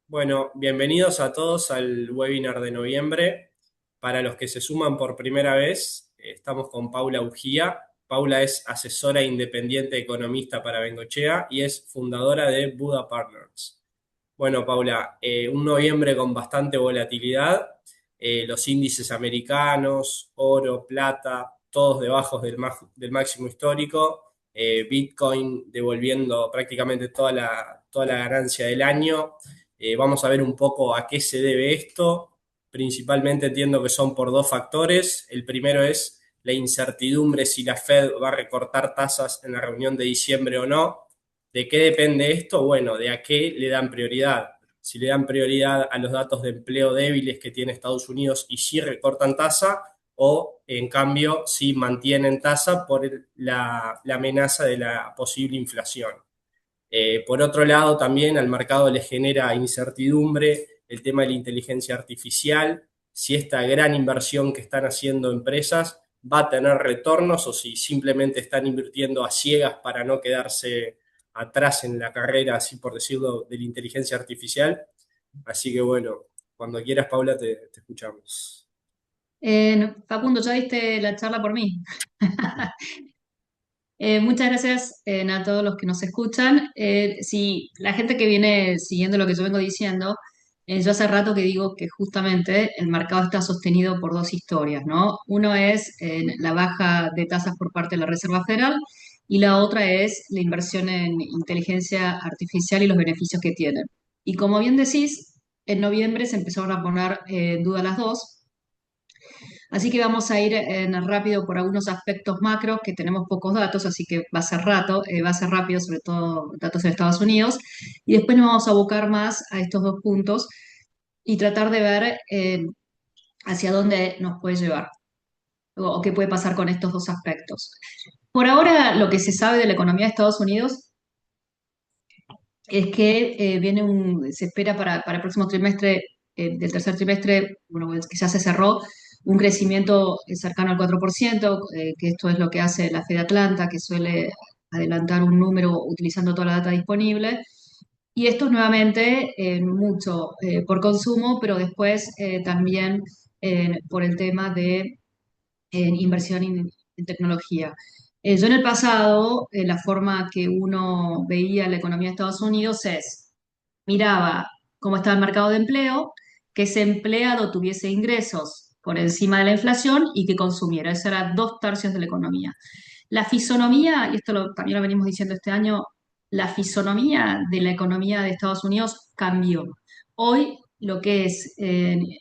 Bueno, bienvenidos a todos al webinar de noviembre. Para los que se suman por primera vez, estamos con Paula Ugía. Paula es asesora independiente economista para Bengochea y es fundadora de Buda Partners. Bueno, Paula, un noviembre con bastante volatilidad. Los índices americanos, oro, plata, todos debajo del máximo histórico. Bitcoin devolviendo prácticamente toda la ganancia del año. Vamos a ver un poco a qué se debe esto. Principalmente entiendo que son por dos factores. El primero es la incertidumbre si la Fed va a recortar tasas en la reunión de diciembre o no. ¿De qué depende esto? Bueno, de a qué le dan prioridad. Si le dan prioridad a los datos de empleo débiles que tiene Estados Unidos y si recortan tasa, o en cambio si mantienen tasa por la amenaza de la posible inflación. Por otro lado, también al mercado le genera incertidumbre el tema de la inteligencia artificial, si esta gran inversión que están haciendo empresas va a tener retornos o si simplemente están invirtiendo a ciegas para no quedarse atrás en la carrera, así por decirlo, de la inteligencia artificial. Así que bueno, cuando quieras, Paula, te escuchamos. Facundo, ya diste la charla por mí. Muchas gracias a todos los que nos escuchan. Si la gente que viene siguiendo lo que yo vengo diciendo, yo hace rato que digo que justamente el mercado está sostenido por dos historias, ¿no? Uno es la baja de tasas por parte de la Reserva Federal y la otra es la inversión en inteligencia artificial y los beneficios que tienen. Y como bien decís, en noviembre se empezaron a poner en duda las dos. Así que vamos a ir rápido por algunos aspectos macros que tenemos pocos datos, así que va a ser rápido, sobre todo datos en Estados Unidos, y después nos vamos a abocar más a estos dos puntos y tratar de ver hacia dónde nos puede llevar o qué puede pasar con estos dos aspectos. Por ahora, lo que se sabe de la economía de Estados Unidos es que se espera para el próximo trimestre, del tercer trimestre, bueno, pues, que ya se cerró, un crecimiento cercano al 4%, que esto es lo que hace la Fed Atlanta, que suele adelantar un número utilizando toda la data disponible. Y esto es nuevamente mucho por consumo, pero después también por el tema de inversión en tecnología. Yo en el pasado, la forma que uno veía la economía de Estados Unidos es, miraba cómo estaba el mercado de empleo, que ese empleado tuviese ingresos por encima de la inflación y que consumiera. Eso era dos tercios de la economía. La fisonomía, y también lo venimos diciendo este año, la fisonomía de la economía de Estados Unidos cambió. Hoy lo que es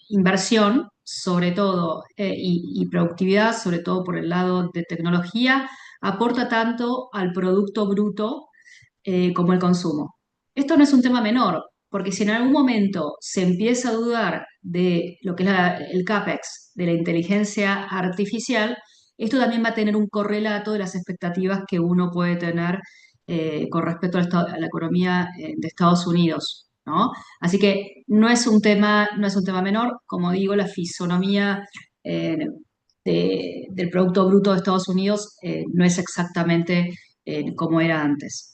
inversión, sobre todo, y productividad, sobre todo por el lado de tecnología, aporta tanto al Producto Bruto como el consumo. Esto no es un tema menor, porque si en algún momento se empieza a dudar de lo que es el CAPEX, de la inteligencia artificial, esto también va a tener un correlato de las expectativas que uno puede tener con respecto a la economía de Estados Unidos, ¿no? Así que no es un tema menor, como digo, la fisonomía eh, del Producto Bruto de Estados Unidos no es exactamente como era antes.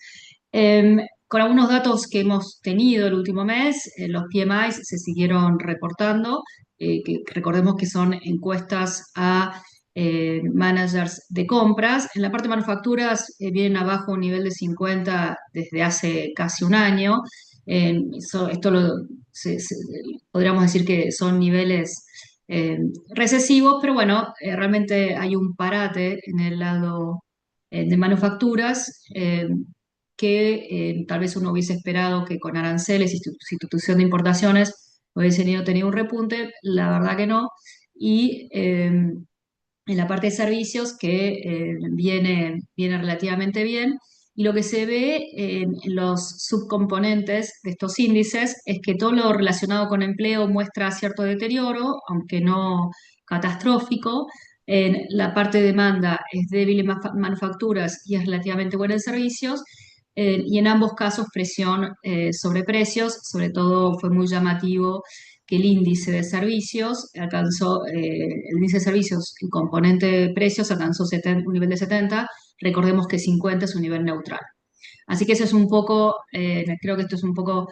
Con algunos datos que hemos tenido el último mes, los PMIs se siguieron reportando, que recordemos que son encuestas a managers de compras. En la parte de manufacturas vienen abajo un nivel de 50 desde hace casi un año. Esto podríamos decir que son niveles eh, recesivos, pero bueno, realmente hay un parate en el lado de manufacturas que tal vez uno hubiese esperado que con aranceles y sustitución de importaciones hubiese tenido un repunte, la verdad que no. Y en la parte de servicios que viene relativamente bien. Y lo que se ve en los subcomponentes de estos índices es que todo lo relacionado con empleo muestra cierto deterioro, aunque no catastrófico. En la parte de demanda es débil en manufacturas y es relativamente buena en servicios. Y en ambos casos presión sobre precios, sobre todo fue muy llamativo que el índice de servicios el índice de servicios, el componente de precios alcanzó un nivel de 70, recordemos que 50 es un nivel neutral. Así que eso es un poco, creo que esto es un poco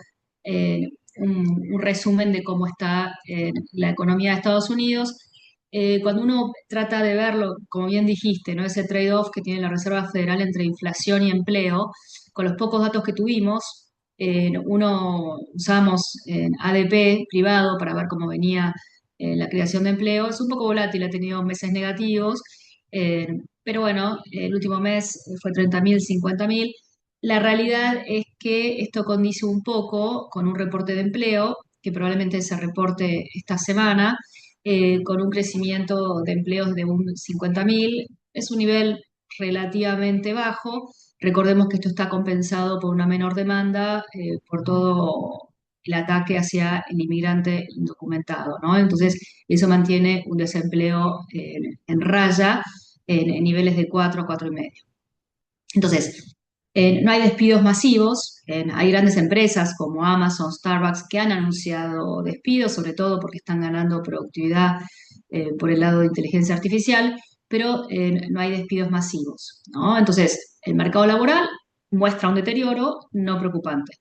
un resumen de cómo está la economía de Estados Unidos. Cuando uno trata de verlo, como bien dijiste, ¿no? Ese trade-off que tiene la Reserva Federal entre inflación y empleo, con los pocos datos que tuvimos, uno usamos ADP privado para ver cómo venía la creación de empleo. Es un poco volátil, ha tenido meses negativos, eh, pero bueno, el último mes fue 30.000, 50.000. La realidad es que esto condice un poco con un reporte de empleo, que probablemente se reporte esta semana, con un crecimiento de empleos de un 50.000. Es un nivel relativamente bajo. Recordemos que esto está compensado por una menor demanda, por todo el ataque hacia el inmigrante indocumentado, ¿no? Entonces, eso mantiene un desempleo en raya, en niveles de 4 a 4,5. Entonces, no hay despidos masivos, hay grandes empresas como Amazon, Starbucks, que han anunciado despidos, sobre todo porque están ganando productividad por el lado de inteligencia artificial, pero no hay despidos masivos, ¿no? Entonces, el mercado laboral muestra un deterioro no preocupante.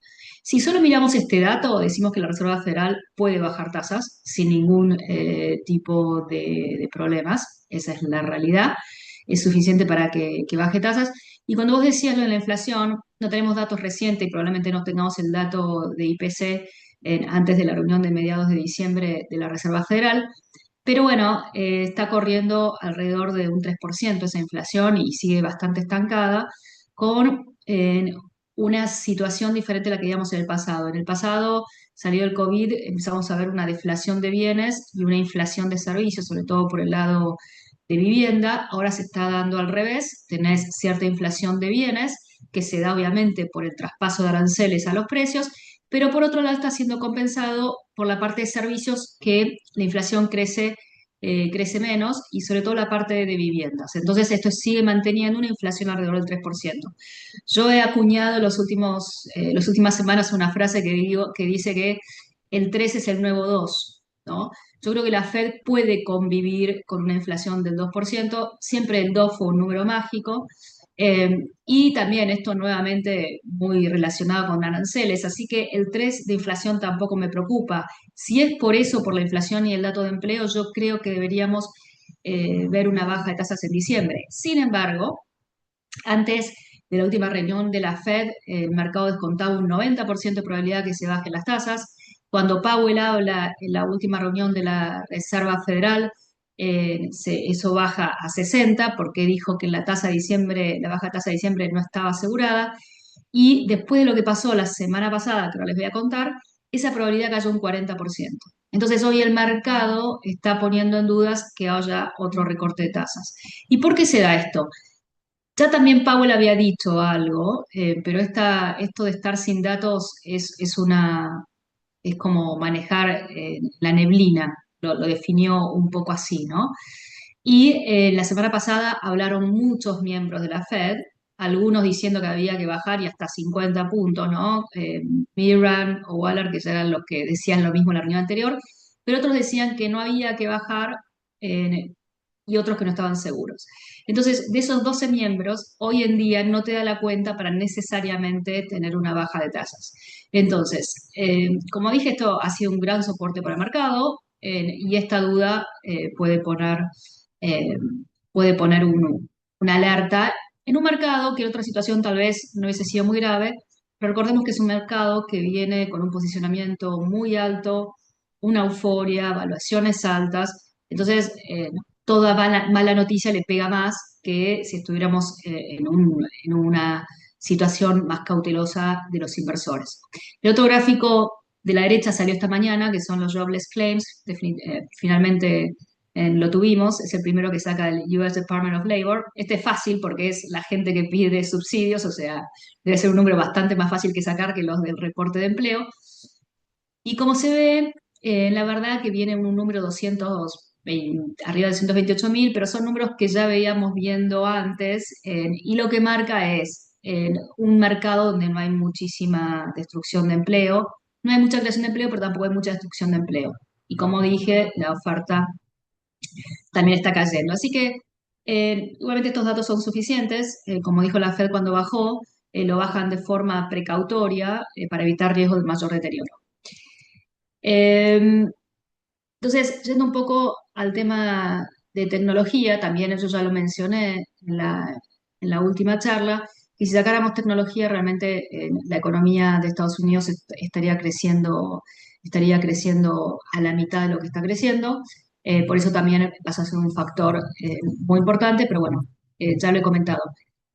Si solo miramos este dato, decimos que la Reserva Federal puede bajar tasas sin ningún tipo de problemas, esa es la realidad, es suficiente para que baje tasas. Y cuando vos decías lo de la inflación, no tenemos datos recientes y probablemente no tengamos el dato de IPC antes de la reunión de mediados de diciembre de la Reserva Federal, pero bueno, está corriendo alrededor de un 3% esa inflación y sigue bastante estancada, con una situación diferente a la que veíamos en el pasado. En el pasado salió el COVID, empezamos a ver una deflación de bienes y una inflación de servicios, sobre todo por el lado de vivienda. Ahora se está dando al revés, tenés cierta inflación de bienes que se da obviamente por el traspaso de aranceles a los precios, pero por otro lado está siendo compensado por la parte de servicios, que la inflación crece menos, y sobre todo la parte de viviendas. Entonces esto sigue manteniendo una inflación alrededor del 3%. Yo he acuñado las últimas semanas una frase que dice que el 3 es el nuevo 2, ¿no? Yo creo que la Fed puede convivir con una inflación del 2%. Siempre el 2 fue un número mágico. Y también esto nuevamente muy relacionado con aranceles, así que el 3 de inflación tampoco me preocupa. Si es por eso, por la inflación y el dato de empleo, yo creo que deberíamos ver una baja de tasas en diciembre. Sin embargo, antes de la última reunión de la Fed, el mercado descontaba un 90% de probabilidad que se bajen las tasas. Cuando Powell habla en la última reunión de la Reserva Federal, eso baja a 60, porque dijo que la tasa de diciembre, la baja tasa de diciembre no estaba asegurada. Y después de lo que pasó la semana pasada, que ahora les voy a contar, esa probabilidad cayó un 40%. Entonces hoy el mercado está poniendo en dudas que haya otro recorte de tasas. ¿Y por qué se da esto? Ya también Powell había dicho algo, pero esto de estar sin datos es como manejar la neblina, lo definió un poco así, ¿no? Y la semana pasada hablaron muchos miembros de la Fed, algunos diciendo que había que bajar y hasta 50 puntos, ¿no? Miran o Waller, que ya eran los que decían lo mismo en la reunión anterior, pero otros decían que no había que bajar, eh, y otros que no estaban seguros. Entonces, de esos 12 miembros, hoy en día no te da la cuenta para necesariamente tener una baja de tasas. Entonces, como dije, esto ha sido un gran soporte para el mercado, y esta duda eh, puede poner una alerta en un mercado que en otra situación tal vez no hubiese sido muy grave, pero recordemos que es un mercado que viene con un posicionamiento muy alto, una euforia, valuaciones altas. Entonces, toda mala noticia le pega más que si estuviéramos en una situación más cautelosa de los inversores. El otro gráfico de la derecha salió esta mañana, que son los jobless claims. Finalmente lo tuvimos, es el primero que saca el US Department of Labor. Este es fácil porque es la gente que pide subsidios, o sea, debe ser un número bastante más fácil que sacar que los del reporte de empleo. Y como se ve, la verdad que viene un número 220, arriba de 228.000, pero son números que ya veíamos viendo antes, y lo que marca es un mercado donde no hay muchísima destrucción de empleo, no hay mucha creación de empleo, pero tampoco hay mucha destrucción de empleo. Y como dije, la oferta también está cayendo. Así que igualmente estos datos son suficientes. Como dijo la Fed cuando bajó, lo bajan de forma precautoria para evitar riesgo de mayor deterioro. Eh, entonces, yendo un poco al tema de tecnología, también eso ya lo mencioné en la última charla, que si sacáramos tecnología, realmente la economía de Estados Unidos estaría creciendo a la mitad de lo que está creciendo. Por eso también pasa a ser un factor muy importante, pero bueno, ya lo he comentado.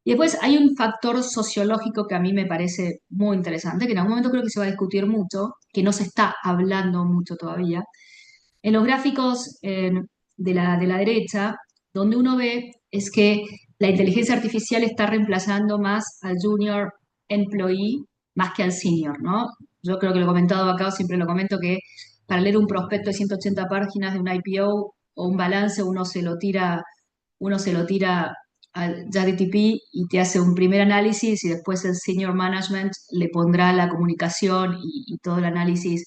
Y después hay un factor sociológico que a mí me parece muy interesante, que en algún momento creo que se va a discutir mucho, que no se está hablando mucho todavía, en los gráficos de la derecha, donde uno ve es que la inteligencia artificial está reemplazando más al junior employee más que al senior, ¿no? Yo creo que lo he comentado acá, siempre lo comento, que para leer un prospecto de 180 páginas de un IPO o un balance, uno se lo tira al ChatGPT y te hace un primer análisis y después el senior management le pondrá la comunicación y todo el análisis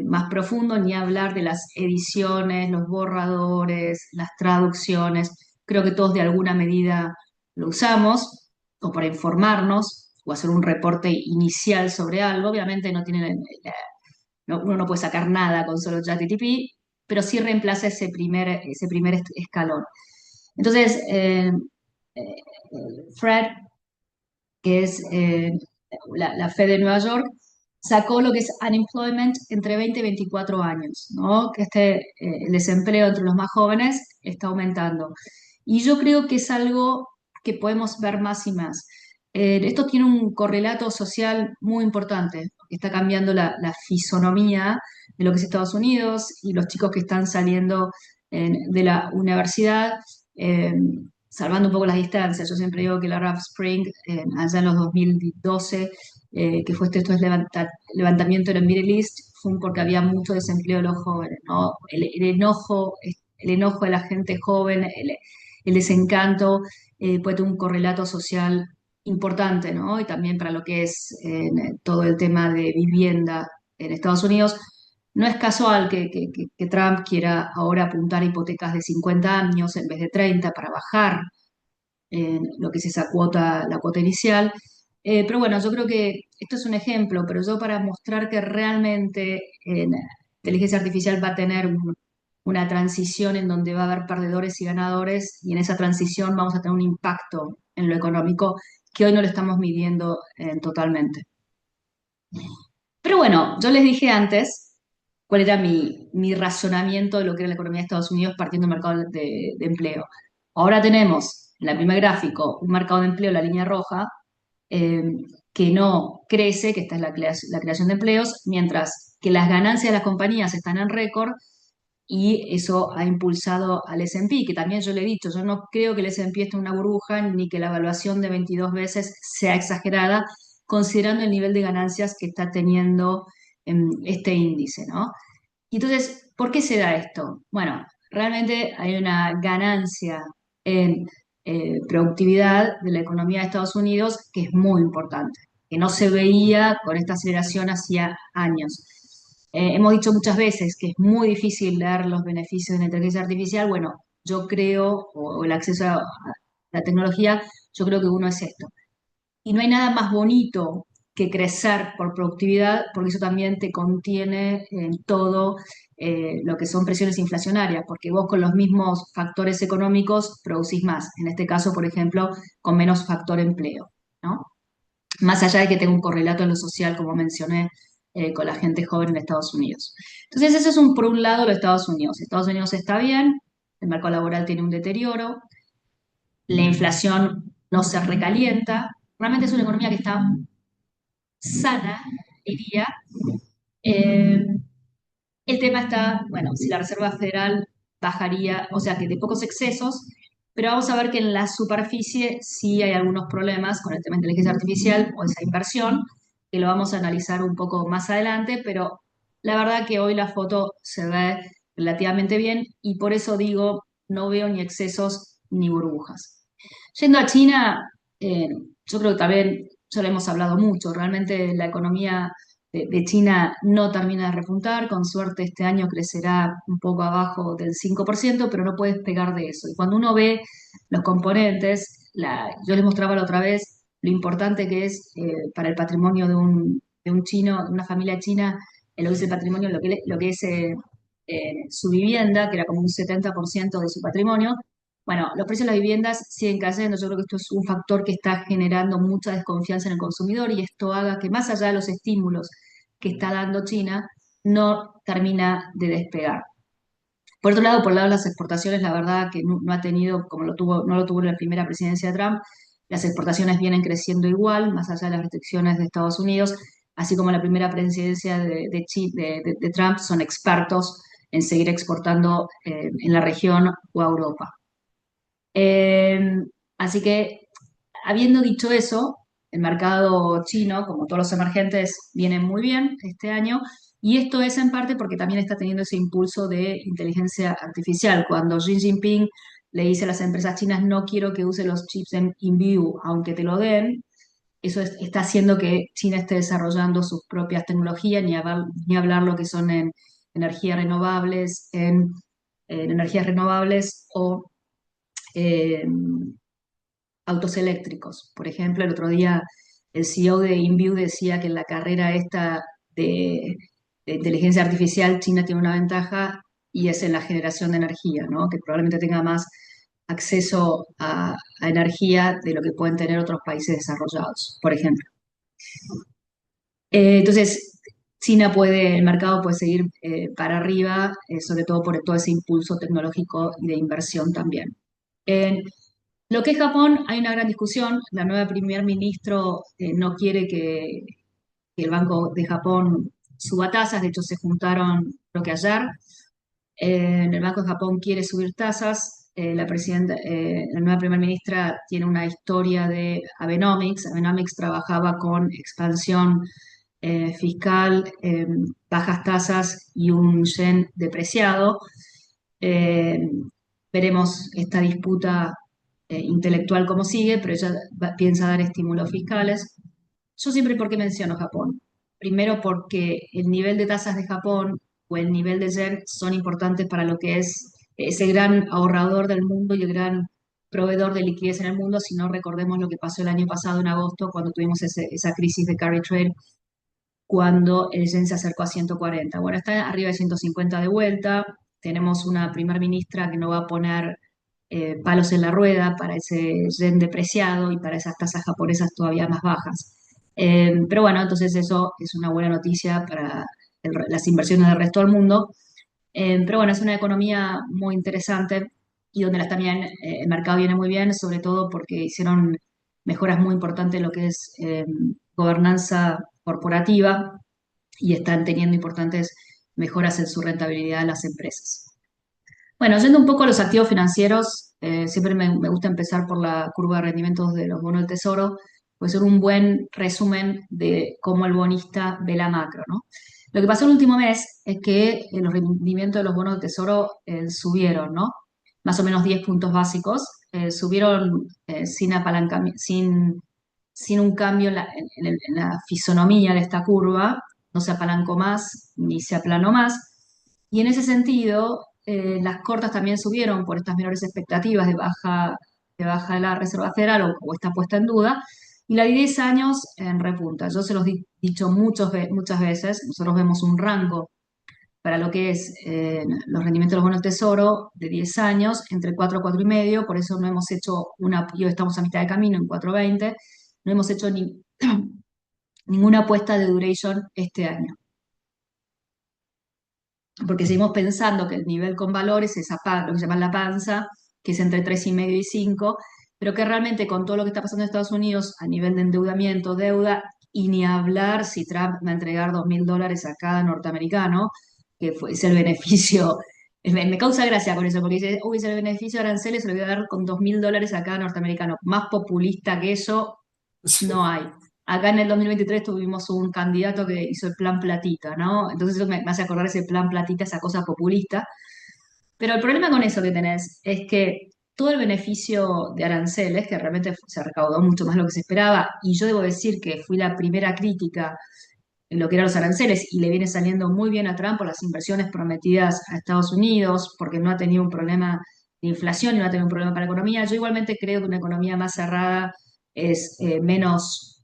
más profundo, ni hablar de las ediciones, los borradores, las traducciones. Creo que todos de alguna medida lo usamos o para informarnos o hacer un reporte inicial sobre algo. Obviamente no tienen, uno no puede sacar nada con solo ChatGPT, pero sí reemplaza ese primer escalón. Entonces, Fred, que es la Fed de Nueva York, sacó lo que es unemployment entre 20 y 24 años, ¿no? Que el desempleo entre los más jóvenes está aumentando. Y yo creo que es algo que podemos ver más y más. Esto tiene un correlato social muy importante, porque está cambiando la fisonomía de lo que es Estados Unidos y los chicos que están saliendo de la universidad. eh, Salvando un poco las distancias, yo siempre digo que el Arab Spring, allá en los 2012, que fue este levantamiento en el Middle East, fue porque había mucho desempleo de los jóvenes, ¿no? El enojo de la gente joven, el desencanto, puede tener un correlato social importante, ¿no? Y también para lo que es todo el tema de vivienda en Estados Unidos. No es casual que Trump quiera ahora apuntar a hipotecas de 50 años en vez de 30 para bajar lo que es esa cuota, la cuota inicial. Pero bueno, yo creo que esto es un ejemplo, pero yo para mostrar que realmente la inteligencia artificial va a tener una transición en donde va a haber perdedores y ganadores, y en esa transición vamos a tener un impacto en lo económico que hoy no lo estamos midiendo totalmente. Pero bueno, yo les dije antes cuál era mi razonamiento de lo que era la economía de Estados Unidos partiendo del mercado de empleo. Ahora tenemos en el primer gráfico un mercado de empleo, la línea roja, eh, que no crece, que esta es la creación de empleos, mientras que las ganancias de las compañías están en récord y eso ha impulsado al S&P, que también yo le he dicho, yo no creo que el S&P esté en una burbuja ni que la evaluación de 22 veces sea exagerada, considerando el nivel de ganancias que está teniendo este índice, ¿no? Y entonces, ¿por qué se da esto? Bueno, realmente hay una ganancia en productividad de la economía de Estados Unidos que es muy importante, que no se veía con esta aceleración hacía años. Hemos dicho muchas veces que es muy difícil dar los beneficios de la inteligencia artificial. Bueno, yo creo, o el acceso a la tecnología, yo creo que uno es esto. Y no hay nada más bonito que crecer por productividad, porque eso también te contiene en todo lo que son presiones inflacionarias, porque vos con los mismos factores económicos producís más. En este caso, por ejemplo, con menos factor empleo, ¿no? Más allá de que tenga un correlato en lo social, como mencioné, con la gente joven en Estados Unidos. Entonces, eso es por un lado los Estados Unidos. Estados Unidos está bien, el mercado laboral tiene un deterioro, la inflación no se recalienta, realmente es una economía que está sana, diría. Eh, el tema está, bueno, si la Reserva Federal bajaría, o sea que de pocos excesos, pero vamos a ver que en la superficie sí hay algunos problemas con el tema de inteligencia artificial o esa inversión, que lo vamos a analizar un poco más adelante, pero la verdad que hoy la foto se ve relativamente bien y por eso digo, no veo ni excesos ni burbujas. Yendo a China, yo creo que también, ya lo hemos hablado mucho, realmente la economía de China no termina de repuntar, con suerte este año crecerá un poco abajo del 5%, pero no puedes pegar de eso. Y cuando uno ve los componentes, yo les mostraba la otra vez lo importante que es para el patrimonio de un chino, de una familia china, lo que es el patrimonio, lo que es su vivienda, que era como un 70% de su patrimonio. Bueno, los precios de las viviendas siguen cayendo. Yo creo que esto es un factor que está generando mucha desconfianza en el consumidor y esto haga que más allá de los estímulos que está dando China, no termina de despegar. Por otro lado, por el lado de las exportaciones, la verdad que no ha tenido, como no lo tuvo en la primera presidencia de Trump, las exportaciones vienen creciendo igual, más allá de las restricciones de Estados Unidos, así como la primera presidencia de Trump, son expertos en seguir exportando en la región o a Europa. Eh, Así que, habiendo dicho eso, el mercado chino, como todos los emergentes, viene muy bien este año. Y esto es en parte porque también está teniendo ese impulso de inteligencia artificial. Cuando Xi Jinping le dice a las empresas chinas, no quiero que use los chips en InView, aunque te lo den, está haciendo que China esté desarrollando sus propias tecnologías, ni hablar lo que son en energías renovables, en energías renovables o eh, autos eléctricos. Por ejemplo, el otro día el CEO de InView decía que en la carrera esta de, de inteligencia artificial China tiene una ventaja y es en la generación de energía, ¿no? Que probablemente tenga más acceso a energía de lo que pueden tener otros países desarrollados, por ejemplo. Entonces, el mercado puede seguir para arriba, sobre todo por todo ese impulso tecnológico y de inversión también. En lo que es Japón, hay una gran discusión. La nueva primer ministro no quiere que el Banco de Japón suba tasas, de hecho se juntaron creo que ayer. El Banco de Japón quiere subir tasas. La nueva primera ministra tiene una historia de Abenomics. Abenomics trabajaba con expansión fiscal, bajas tasas y un yen depreciado. Eh, Veremos esta disputa intelectual cómo sigue, pero ella piensa dar estímulos fiscales. Yo siempre, ¿por qué menciono Japón? Primero porque el nivel de tasas de Japón o el nivel de yen son importantes para lo que es ese gran ahorrador del mundo y el gran proveedor de liquidez en el mundo. Si no, recordemos lo que pasó el año pasado en agosto cuando tuvimos esa crisis de carry trade, cuando el yen se acercó a 140. Bueno, está arriba de 150 de vuelta. Tenemos una primer ministra que no va a poner palos en la rueda para ese yen depreciado y para esas tasas japonesas todavía más bajas. Pero bueno, entonces eso es una buena noticia para las inversiones del resto del mundo. Pero bueno, es una economía muy interesante y donde también el mercado viene muy bien, sobre todo porque hicieron mejoras muy importantes en lo que es gobernanza corporativa y están teniendo importantes mejoras en su rentabilidad las empresas. Bueno, yendo un poco a los activos financieros, siempre me gusta empezar por la curva de rendimientos de los bonos del tesoro, puede ser un buen resumen de cómo el bonista ve la macro, ¿no? Lo que pasó el último mes es que los rendimientos de los bonos del tesoro subieron, ¿no? Más o menos 10 puntos básicos, subieron sin apalancamiento, sin un cambio en la fisonomía de esta curva, no se apalancó más ni se aplanó más. Y en ese sentido, las cortas también subieron por estas menores expectativas de baja de la Reserva Federal o está puesta en duda. Y la de 10 años en repunta. Yo se los he dicho muchas veces, nosotros vemos un rango para lo que es los rendimientos de los bonos del tesoro de 10 años, entre 4 y 4,5, por eso no hemos hecho y hoy estamos a mitad de camino en 4,20, no hemos hecho ninguna apuesta de duration este año. Porque seguimos pensando que el nivel con valores es lo que llaman la panza, que es entre 3,5 y 5, pero que realmente con todo lo que está pasando en Estados Unidos a nivel de endeudamiento, deuda, y ni hablar si Trump va a entregar $2.000 a cada norteamericano, es el beneficio. Me causa gracia con eso, porque dice, uy, es el beneficio de aranceles, se lo voy a dar con $2.000 a cada norteamericano. Más populista que eso, no hay. Acá en el 2023 tuvimos un candidato que hizo el plan platita, ¿no? Entonces eso me hace acordar ese plan platita, esa cosa populista. Pero el problema con eso que tenés es que todo el beneficio de aranceles, que realmente se recaudó mucho más de lo que se esperaba, y yo debo decir que fui la primera crítica en lo que eran los aranceles, y le viene saliendo muy bien a Trump por las inversiones prometidas a Estados Unidos, porque no ha tenido un problema de inflación y no ha tenido un problema para la economía. Yo igualmente creo que una economía más cerrada es menos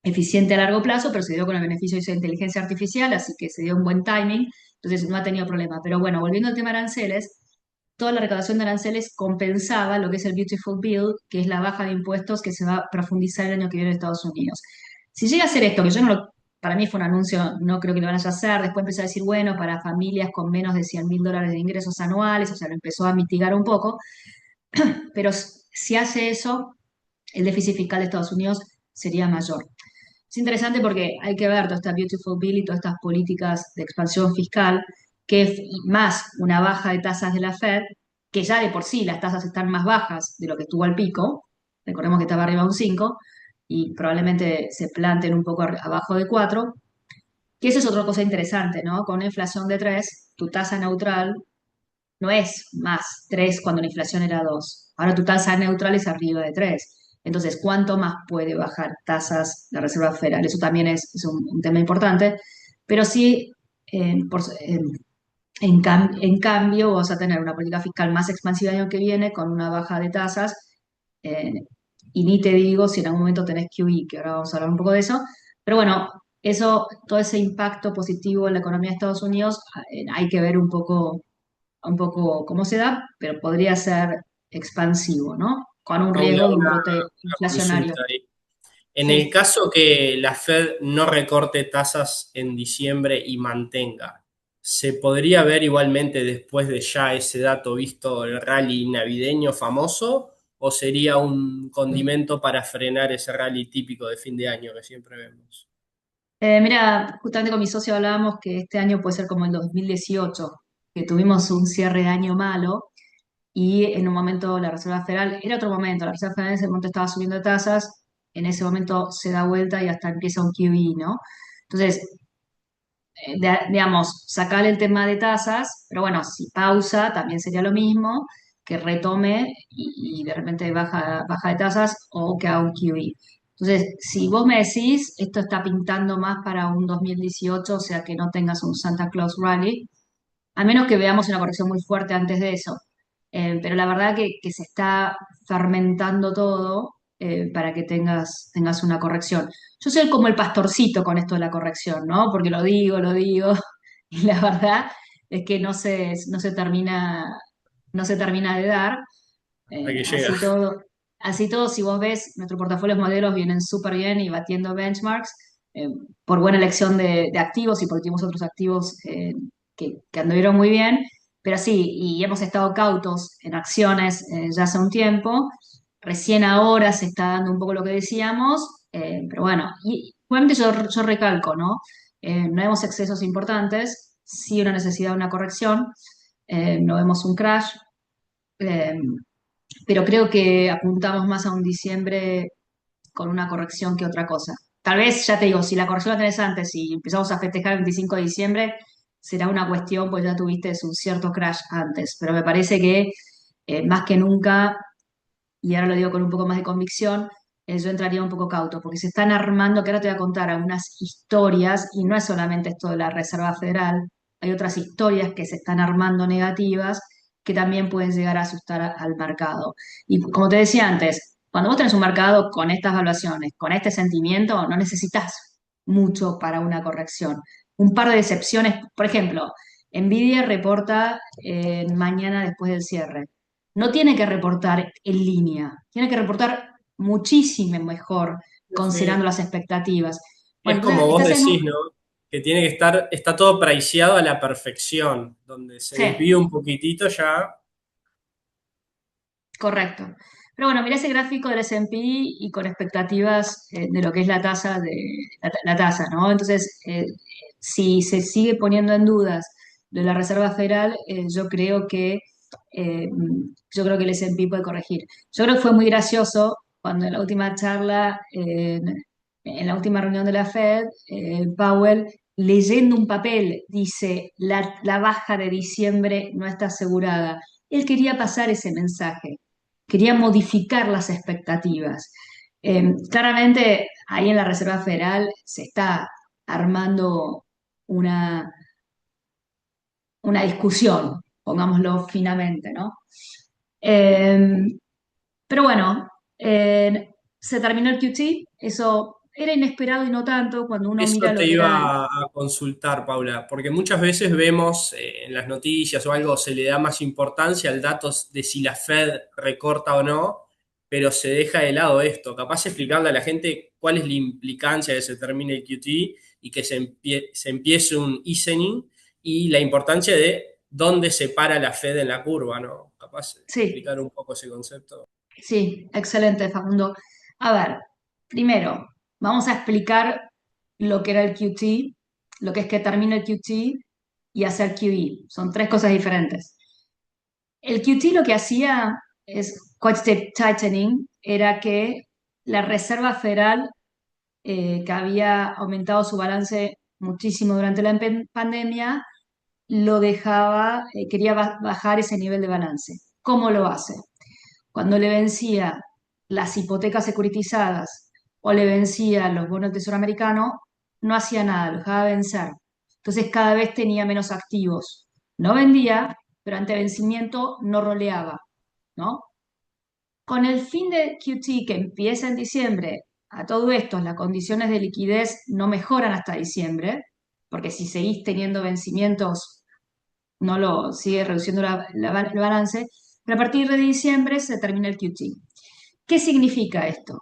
eficiente a largo plazo, pero se dio con el beneficio de esa inteligencia artificial, así que se dio un buen timing, entonces no ha tenido problema. Pero bueno, volviendo al tema de aranceles, toda la recaudación de aranceles compensaba lo que es el Beautiful Bill, que es la baja de impuestos que se va a profundizar el año que viene en Estados Unidos. Si llega a ser esto, que yo no lo, para mí fue un anuncio, no creo que lo van a hacer, después empezó a decir, bueno, para familias con menos de $100.000 de ingresos anuales, o sea, lo empezó a mitigar un poco, pero si hace eso, el déficit fiscal de Estados Unidos sería mayor. Es interesante porque hay que ver toda esta Beautiful Bill y todas estas políticas de expansión fiscal, que es más una baja de tasas de la Fed, que ya de por sí las tasas están más bajas de lo que estuvo al pico, recordemos que estaba arriba de un 5 y probablemente se planten un poco abajo de 4, que eso es otra cosa interesante, ¿no? Con una inflación de 3 tu tasa neutral no es más 3 cuando la inflación era 2. Ahora tu tasa neutral es arriba de 3. Entonces, ¿cuánto más puede bajar tasas la Reserva Federal? Eso también es un tema importante, pero sí, en cambio, vas a tener una política fiscal más expansiva el año que viene con una baja de tasas. eh, y ni te digo si en algún momento tenés QE, que ahora vamos a hablar un poco de eso. Pero bueno, eso, todo ese impacto positivo en la economía de Estados Unidos, hay que ver un poco cómo se da, pero podría ser expansivo, ¿no? Con un Paula, riesgo de un brote una inflacionario. consulta ahí. En el Sí. caso que la Fed no recorte tasas en diciembre y mantenga, ¿se podría ver igualmente después de ya ese dato visto el rally navideño famoso? ¿O sería un condimento para frenar ese rally típico de fin de año que siempre vemos? Mira, justamente con mi socio hablábamos que este año puede ser como el 2018, que tuvimos un cierre de año malo y en un momento la Reserva Federal, era otro momento, la Reserva Federal en ese momento estaba subiendo tasas, en ese momento se da vuelta y hasta empieza un QE, ¿no? Entonces, digamos, sacar el tema de tasas, pero bueno, si pausa también sería lo mismo, que retome y de repente baja de tasas o que haga un QE. Entonces, si vos me decís, esto está pintando más para un 2018, o sea que no tengas un Santa Claus Rally, a menos que veamos una corrección muy fuerte antes de eso. Pero la verdad que se está fermentando todo para que tengas una corrección. Yo soy como el pastorcito con esto de la corrección, ¿no? Porque lo digo, y la verdad es que no se termina de dar. ¿A que llega? Así todo, si vos ves, nuestros portafolios modelos vienen súper bien y batiendo benchmarks eh, por buena elección de activos y porque tuvimos otros activos que anduvieron muy bien, pero sí, y hemos estado cautos en acciones ya hace un tiempo, recién ahora se está dando un poco lo que decíamos, pero bueno, y igualmente yo recalco, ¿no? No vemos excesos importantes, sí una necesidad de una corrección, no vemos un crash. eh, pero creo que apuntamos más a un diciembre con una corrección que otra cosa. Tal vez, ya te digo, si la corrección la tenés antes y empezamos a festejar el 25 de diciembre, será una cuestión, pues ya tuviste un cierto crash antes, pero me parece que más que nunca, y ahora lo digo con un poco más de convicción, yo entraría un poco cauto, porque se están armando, que ahora te voy a contar algunas historias, y no es solamente esto de la Reserva Federal, hay otras historias que se están armando negativas que también pueden llegar a asustar al mercado. Y como te decía antes, cuando vos tenés un mercado con estas evaluaciones, con este sentimiento, no necesitas mucho para una corrección. Un par de decepciones, por ejemplo, Nvidia reporta mañana después del cierre. No tiene que reportar en línea, tiene que reportar muchísimo mejor considerando Sí. las expectativas. Es Bueno, como entonces vos estás en decís, un... ¿no? Que tiene que estar, está todo priceado a la perfección. Donde se Sí, desvía un poquitito ya. correcto. Pero bueno, mirá ese gráfico del S&P y con expectativas de lo que es la tasa la tasa, ¿no? Entonces, si se sigue poniendo en dudas de la Reserva Federal, eh, yo creo que el S&P puede corregir. Yo creo que fue muy gracioso cuando en la última charla, en la última reunión de la Fed, Powell, leyendo un papel, dice, la baja de diciembre no está asegurada. Él quería pasar ese mensaje, quería modificar las expectativas. Claramente, ahí en la Reserva Federal se está armando una, una discusión, pongámoslo finamente, ¿no? Eh, pero bueno, se terminó el QT, eso era inesperado y no tanto cuando uno mira Eso te lo que era. iba a consultar, Paula, porque muchas veces vemos en las noticias o algo se le da más importancia al dato de si la Fed recorta o no, pero se deja de lado esto. Capaz de explicarle a la gente cuál es la implicancia de que se termine el QT y que se empiece un easing y la importancia de dónde se para la Fed en la curva, ¿no? Capaz de Sí, explicar un poco ese concepto. sí, excelente, Facundo. A ver, primero, vamos a explicar lo que era el QT, lo que es que termina el QT y hacer QE. Son tres cosas diferentes. El QT lo que hacía es quantitative tightening, era que la Reserva Federal, que había aumentado su balance muchísimo durante la pandemia, lo dejaba, quería bajar ese nivel de balance. ¿Cómo lo hace? Cuando le vencía las hipotecas securitizadas o le vencía los bonos del Tesoro americano, no hacía nada, lo dejaba vencer. Entonces cada vez tenía menos activos. No vendía, pero ante vencimiento no roleaba, ¿no? Con el fin de QT que empieza en diciembre, a todo esto las condiciones de liquidez no mejoran hasta diciembre, porque si seguís teniendo vencimientos no lo sigue reduciendo el balance, pero a partir de diciembre se termina el QT. ¿Qué significa esto?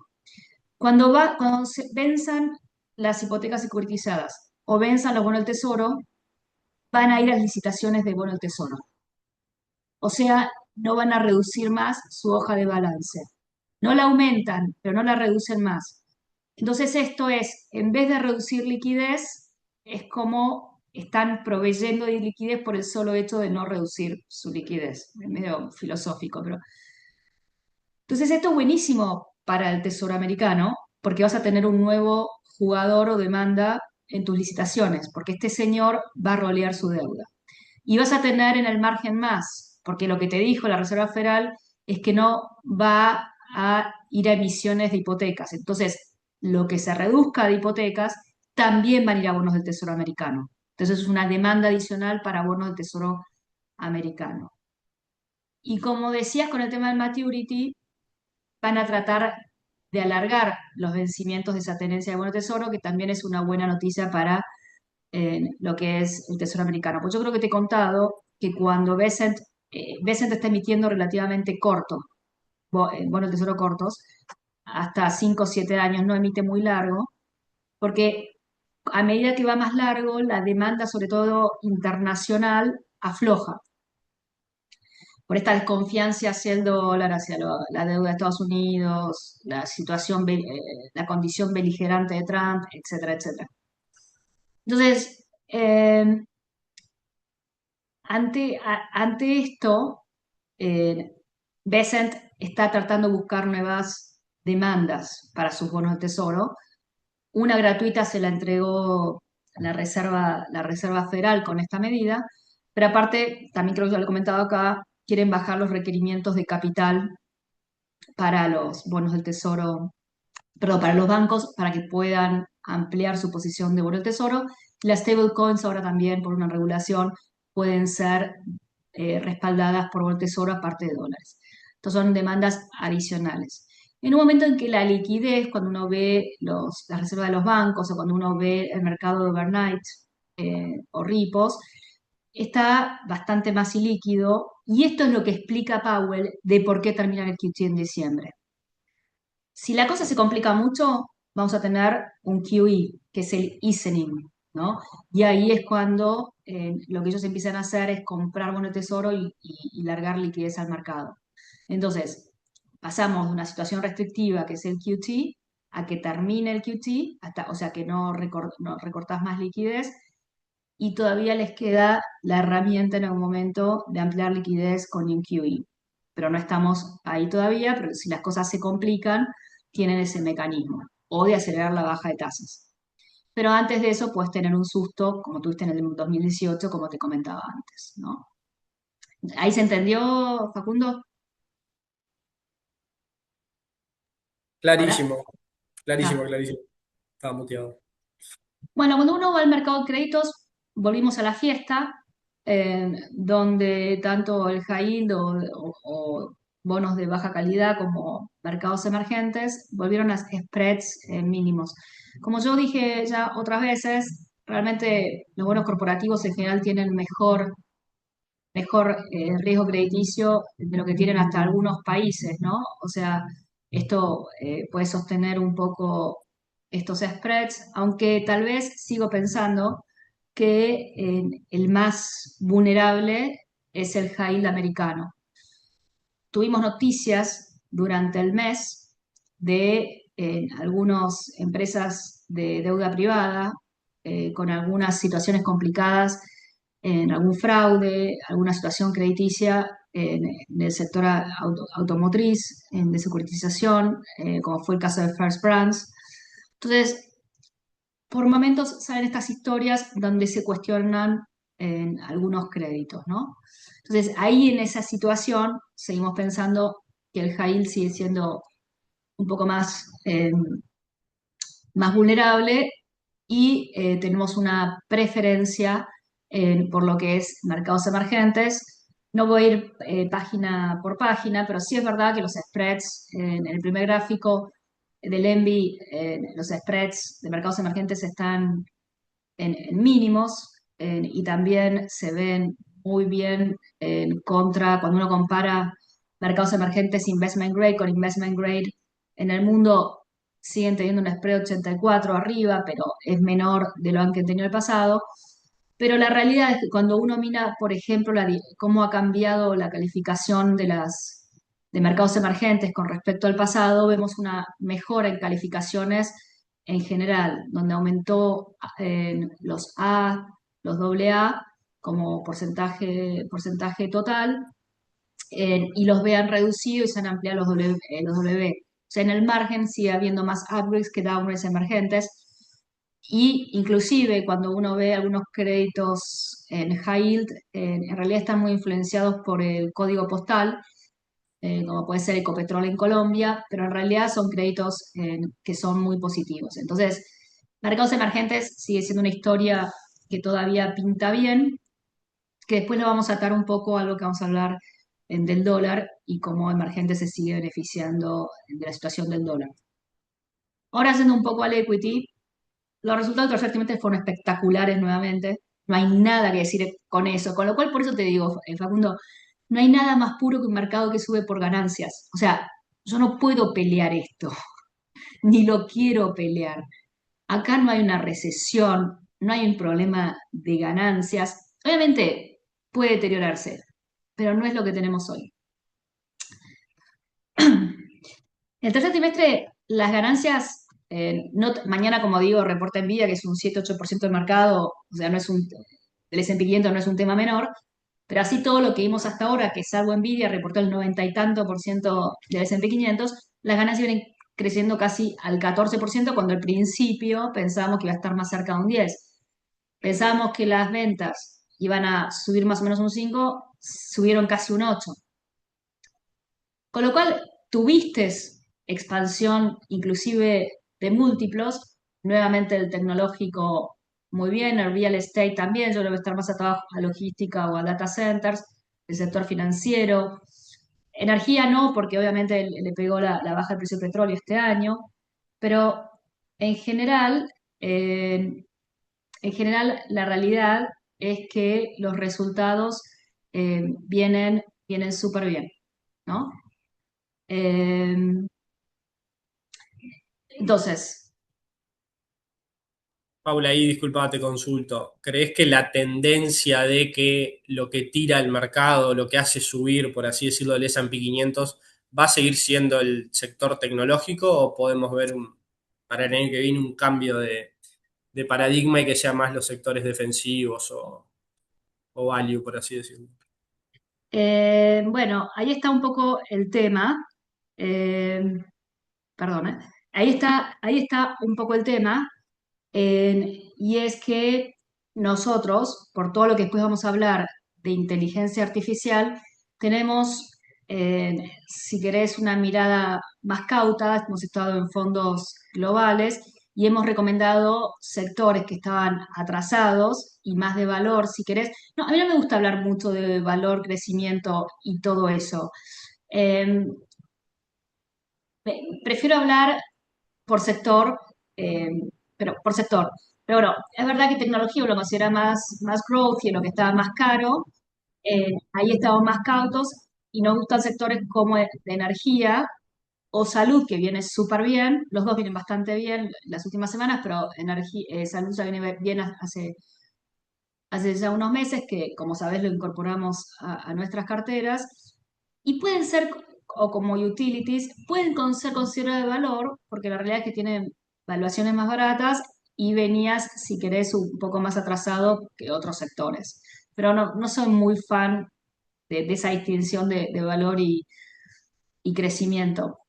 Cuando se venzan las hipotecas securitizadas o venzan los bonos del tesoro, van a ir a las licitaciones de bonos del tesoro. O sea, no van a reducir más su hoja de balance. No la aumentan, pero no la reducen más. Entonces esto es, en vez de reducir liquidez, es como están proveyendo de liquidez por el solo hecho de no reducir su liquidez. Es medio filosófico, pero... Entonces esto es buenísimo para el Tesoro americano porque vas a tener un nuevo jugador o demanda en tus licitaciones, porque este señor va a rolear su deuda. Y vas a tener en el margen más, porque lo que te dijo la Reserva Federal es que no va a ir a emisiones de hipotecas. Entonces, lo que se reduzca de hipotecas también van a ir a bonos del Tesoro americano. Entonces, es una demanda adicional para bonos del Tesoro americano. Y como decías con el tema del maturity, van a tratar de alargar los vencimientos de esa tenencia de bono tesoro, que también es una buena noticia para lo que es el tesoro americano. Pues yo creo que te he contado que cuando Besant está emitiendo relativamente corto, bonos del tesoro cortos, hasta 5 o 7 años, no emite muy largo, porque a medida que va más largo, la demanda, sobre todo internacional, afloja por esta desconfianza hacia el dólar, hacia la deuda de Estados Unidos, la situación, la condición beligerante de Trump, etcétera, etcétera. Entonces, ante esto, eh, Besant está tratando de buscar nuevas demandas para sus bonos de tesoro. Una gratuita se la entregó la Reserva Federal con esta medida, pero aparte, también creo que ya lo he comentado acá, quieren bajar los requerimientos de capital para los bonos del tesoro, perdón, para los bancos, para que puedan ampliar su posición de bono del tesoro. Las stablecoins ahora también, por una regulación, pueden ser respaldadas por bono del tesoro aparte de dólares. Entonces son demandas adicionales. En un momento en que la liquidez, cuando uno ve las reservas de los bancos o cuando uno ve el mercado de overnight o repos, está bastante más ilíquido y esto es lo que explica Powell de por qué termina el QT en diciembre. Si la cosa se complica mucho, vamos a tener un QE, que es el easing, ¿no? Y ahí es cuando lo que ellos empiezan a hacer es comprar bono de tesoro y largar liquidez al mercado. Entonces, pasamos de una situación restrictiva, que es el QT, a que termine el QT, o sea que no recortás más liquidez, y todavía les queda la herramienta en algún momento de ampliar liquidez con un QE. Pero no estamos ahí todavía, pero si las cosas se complican, tienen ese mecanismo, o de acelerar la baja de tasas. Pero antes de eso puedes tener un susto, como tuviste en el 2018, como te comentaba antes, ¿no? ¿Ahí se entendió, Facundo? ¿Hola? Clarísimo, clarísimo, Ah. clarísimo. Estaba muteado. Bueno, cuando uno va al mercado de créditos, volvimos a la fiesta, donde tanto el high yield o bonos de baja calidad como mercados emergentes volvieron a spreads mínimos. Como yo dije ya otras veces, realmente los bonos corporativos en general tienen mejor riesgo crediticio de lo que tienen hasta algunos países, ¿no? O sea, esto puede sostener un poco estos spreads, aunque tal vez sigo pensando que el más vulnerable es el high yield americano. Tuvimos noticias durante el mes de algunas empresas de deuda privada con algunas situaciones complicadas en algún fraude, alguna situación crediticia en el sector automotriz, en de securitización, como fue el caso de First Brands. Entonces, por momentos salen estas historias donde se cuestionan algunos créditos, ¿no? Entonces, ahí en esa situación seguimos pensando que el high yield sigue siendo un poco más vulnerable y tenemos una preferencia por lo que es mercados emergentes. No voy a ir página por página, pero sí es verdad que los spreads en el primer gráfico del ENVI, los spreads de mercados emergentes están en mínimos y también se ven muy bien en contra cuando uno compara mercados emergentes investment grade con investment grade en el mundo siguen teniendo un spread 84 arriba, pero es menor de lo que han tenido en el pasado. Pero la realidad es que cuando uno mira, por ejemplo, cómo ha cambiado la calificación de mercados emergentes con respecto al pasado, vemos una mejora en calificaciones en general, donde aumentó los A, los AA como porcentaje total, y los B han reducido y se han ampliado los W. O sea, en el margen sigue habiendo más upgrades que downgrades emergentes. Y inclusive cuando uno ve algunos créditos en high yield, en realidad están muy influenciados por el código postal, como puede ser Ecopetrol en Colombia, pero en realidad son créditos que son muy positivos. Entonces, mercados emergentes sigue siendo una historia que todavía pinta bien, que después lo vamos a atar un poco a lo que vamos a hablar del dólar y cómo emergente se sigue beneficiando de la situación del dólar. Ahora yendo un poco al equity, los resultados del tercer trimestre fueron espectaculares nuevamente. No hay nada que decir con eso. Con lo cual, por eso te digo, Facundo, no hay nada más puro que un mercado que sube por ganancias. O sea, yo no puedo pelear esto, ni lo quiero pelear. Acá no hay una recesión, no hay un problema de ganancias. Obviamente puede deteriorarse, pero no es lo que tenemos hoy. El tercer trimestre, las ganancias, mañana, como digo, reporta Nvidia, que es un 7-8% del mercado, o sea, el S&P 500 no es un tema menor, pero así todo lo que vimos hasta ahora, que salvo Nvidia, reportó el 90 y tanto por ciento del S&P 500, las ganancias vienen creciendo casi al 14%, cuando al principio pensábamos que iba a estar más cerca de un 10%. Pensábamos que las ventas iban a subir más o menos un 5%, subieron casi un 8%. Con lo cual, tuviste expansión inclusive de múltiplos, nuevamente el tecnológico muy bien, el real estate también, yo creo que estar más atado a logística o a data centers, el sector financiero. Energía no, porque obviamente le pegó la baja del precio del petróleo este año, pero en general, eh, en general la realidad es que los resultados vienen súper bien, ¿no? Eh, entonces, Paula, ahí disculpa, te consulto. ¿Crees que la tendencia de que lo que tira el mercado, lo que hace subir, por así decirlo, el S&P 500, va a seguir siendo el sector tecnológico o podemos ver para el año que viene un cambio de paradigma y que sea más los sectores defensivos o value, por así decirlo? bueno, ahí está un poco el tema. eh, Perdón, ¿eh? Ahí está un poco el tema, y es que nosotros, por todo lo que después vamos a hablar de inteligencia artificial, tenemos, si querés, una mirada más cauta. Hemos estado en fondos globales y hemos recomendado sectores que estaban atrasados y más de valor, si querés. No, a mí no me gusta hablar mucho de valor, crecimiento y todo eso. Eh, Prefiero hablar por sector. pero por sector. Pero bueno, es verdad que tecnología lo considera más growth y lo que estaba más caro, ahí estamos más cautos y nos gustan sectores como de energía o salud, que viene súper bien. Los dos vienen bastante bien las últimas semanas, pero energía, salud ya viene bien hace ya unos meses que, como sabés, lo incorporamos a nuestras carteras. Y pueden ser, o como utilities, pueden ser considerados de valor, porque la realidad es que tienen valuaciones más baratas y venías, si querés, un poco más atrasado que otros sectores. Pero no soy muy fan de esa distinción de valor y crecimiento.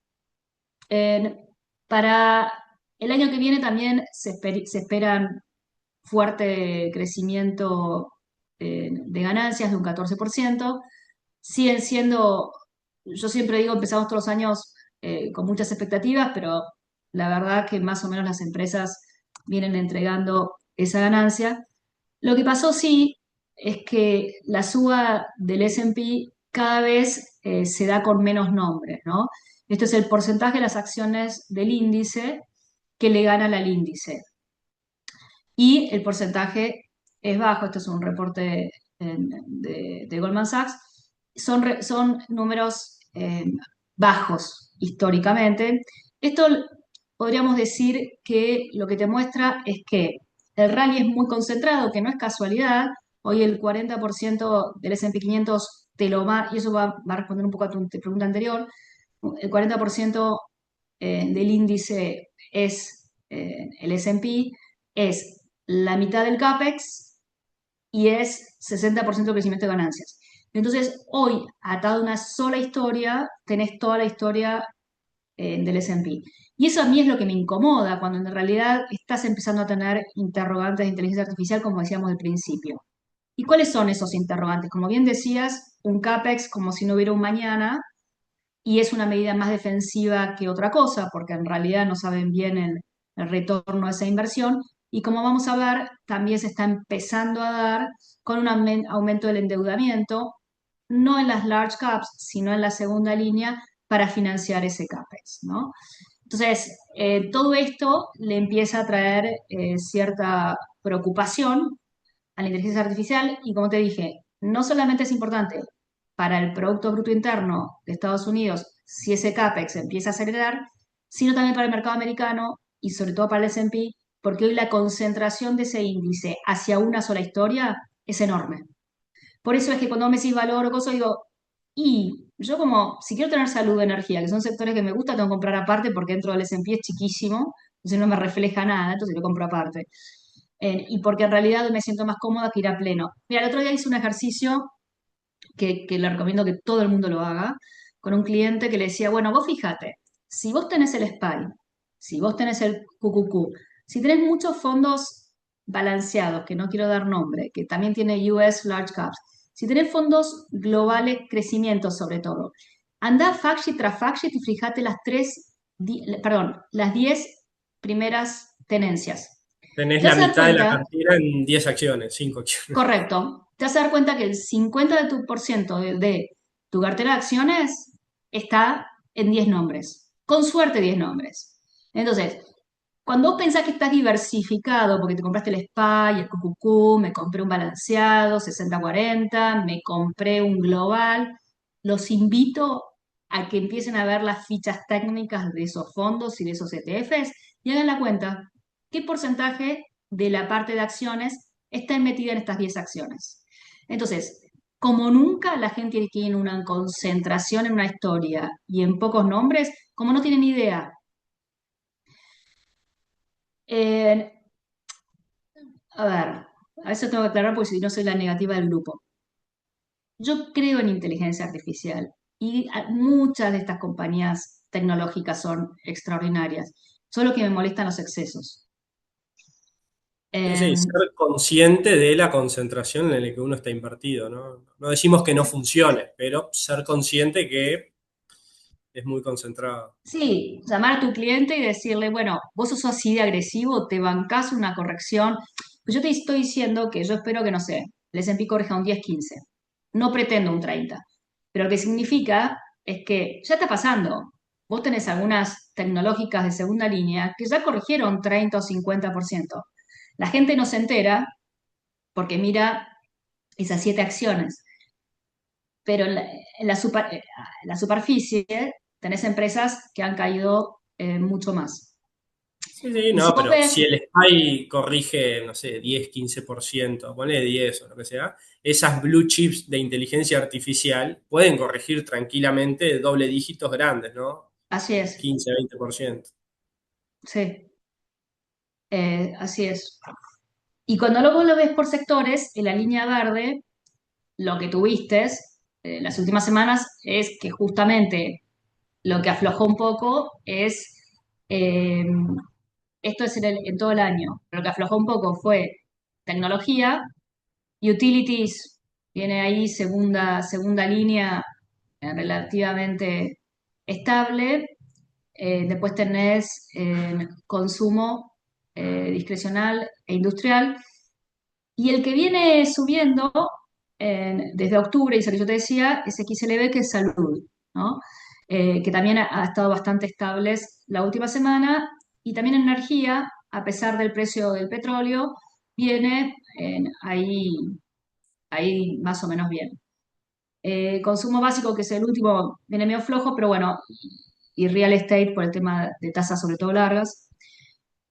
Para el año que viene también se esperan fuerte crecimiento de ganancias de un 14%. Siguen siendo, yo siempre digo, empezamos todos los años con muchas expectativas, pero la verdad que más o menos las empresas vienen entregando esa ganancia. Lo que pasó sí es que la suba del S&P cada vez se da con menos nombres, ¿no? Esto es el porcentaje de las acciones del índice que le ganan al índice. Y el porcentaje es bajo, esto es un reporte de Goldman Sachs, son números bajos históricamente. Esto podríamos decir que lo que te muestra es que el rally es muy concentrado, que no es casualidad. Hoy el 40% del S&P 500 te lo va, y eso va a responder un poco a tu pregunta anterior, el 40% del índice es el S&P, es la mitad del CAPEX y es 60% de crecimiento de ganancias. Entonces, hoy, atado a una sola historia, tenés toda la historia del S&P. Y eso a mí es lo que me incomoda, cuando en realidad estás empezando a tener interrogantes de inteligencia artificial, como decíamos al principio. ¿Y cuáles son esos interrogantes? Como bien decías, un CAPEX como si no hubiera un mañana, y es una medida más defensiva que otra cosa, porque en realidad no saben bien el retorno de esa inversión. Y como vamos a ver, también se está empezando a dar con un aumento del endeudamiento, no en las large caps, sino en la segunda línea para financiar ese CAPEX, ¿no? Entonces, todo esto le empieza a traer cierta preocupación a la inteligencia artificial y como te dije, no solamente es importante para el Producto Bruto Interno de Estados Unidos si ese CAPEX empieza a acelerar, sino también para el mercado americano y sobre todo para el S&P, porque hoy la concentración de ese índice hacia una sola historia es enorme. Por eso es que cuando me decís valor o cosa, digo, y yo como, si quiero tener salud o energía, que son sectores que me gusta, tengo que comprar aparte porque dentro del S&P es chiquísimo, entonces no me refleja nada, entonces lo compro aparte. Y porque en realidad me siento más cómoda que ir a pleno. Mira, el otro día hice un ejercicio que le recomiendo que todo el mundo lo haga, con un cliente que le decía, bueno, vos fíjate, si vos tenés el SPY, si vos tenés el QQQ, si tenés muchos fondos balanceados, que no quiero dar nombre, que también tiene US Large Caps, si tenés fondos globales, crecimiento sobre todo, anda fact sheet tras fact sheet y fíjate las 10 primeras tenencias. Tenés Te la vas a dar mitad de la cuenta. cartera en 10 acciones, 5 acciones. Correcto. Te vas a dar cuenta que el 50 de tu por ciento de tu cartera de acciones está en 10 nombres. Con suerte 10 nombres. Entonces, cuando vos pensás que estás diversificado, porque te compraste el SPY, el QQQ, me compré un balanceado, 60-40, me compré un global, los invito a que empiecen a ver las fichas técnicas de esos fondos y de esos ETFs y hagan la cuenta. ¿Qué porcentaje de la parte de acciones está metida en estas 10 acciones? Entonces, como nunca la gente tiene una concentración en una historia y en pocos nombres, como no tienen idea. Eh, a ver, a eso tengo que aclarar porque si no soy la negativa del grupo. Yo creo en inteligencia artificial y muchas de estas compañías tecnológicas son extraordinarias, solo que me molestan los excesos. Sí, Eh, ser consciente de la concentración en la que uno está invertido, ¿no? No decimos que no funcione, pero ser consciente que es muy concentrado. sí, llamar a tu cliente y decirle, bueno, vos sos así de agresivo, te bancás una corrección. Pues yo te estoy diciendo que yo espero que, no sé, el S&P corrija un 10-15. No pretendo un 30. Pero lo que significa es que ya está pasando. vos tenés algunas tecnológicas de segunda línea que ya corrigieron 30 o 50%. La gente no se entera porque mira esas 7 acciones, pero en la superficie tenés empresas que han caído mucho más. Sí, sí, Y si no, vos pero si ves, el SPY corrige, no sé, 10, 15%, ponle 10 o lo que sea, esas blue chips de inteligencia artificial pueden corregir tranquilamente doble dígitos grandes, ¿no? así es, 15, 20%. sí, así es. Y cuando luego lo ves por sectores, en la línea verde, lo que tuviste las últimas semanas es que justamente lo que aflojó un poco es, eh, esto es en todo el año, lo que aflojó un poco fue tecnología, utilities, viene ahí segunda línea relativamente estable. Después tenés consumo discrecional e industrial. Y el que viene subiendo desde octubre, y eso que yo te decía, es XLB, que es salud, ¿no? Que también ha estado bastante estables la última semana. Y también energía, a pesar del precio del petróleo, viene ahí más o menos bien. Consumo básico, que es el último, viene medio flojo, pero bueno, y real estate por el tema de tasas sobre todo largas.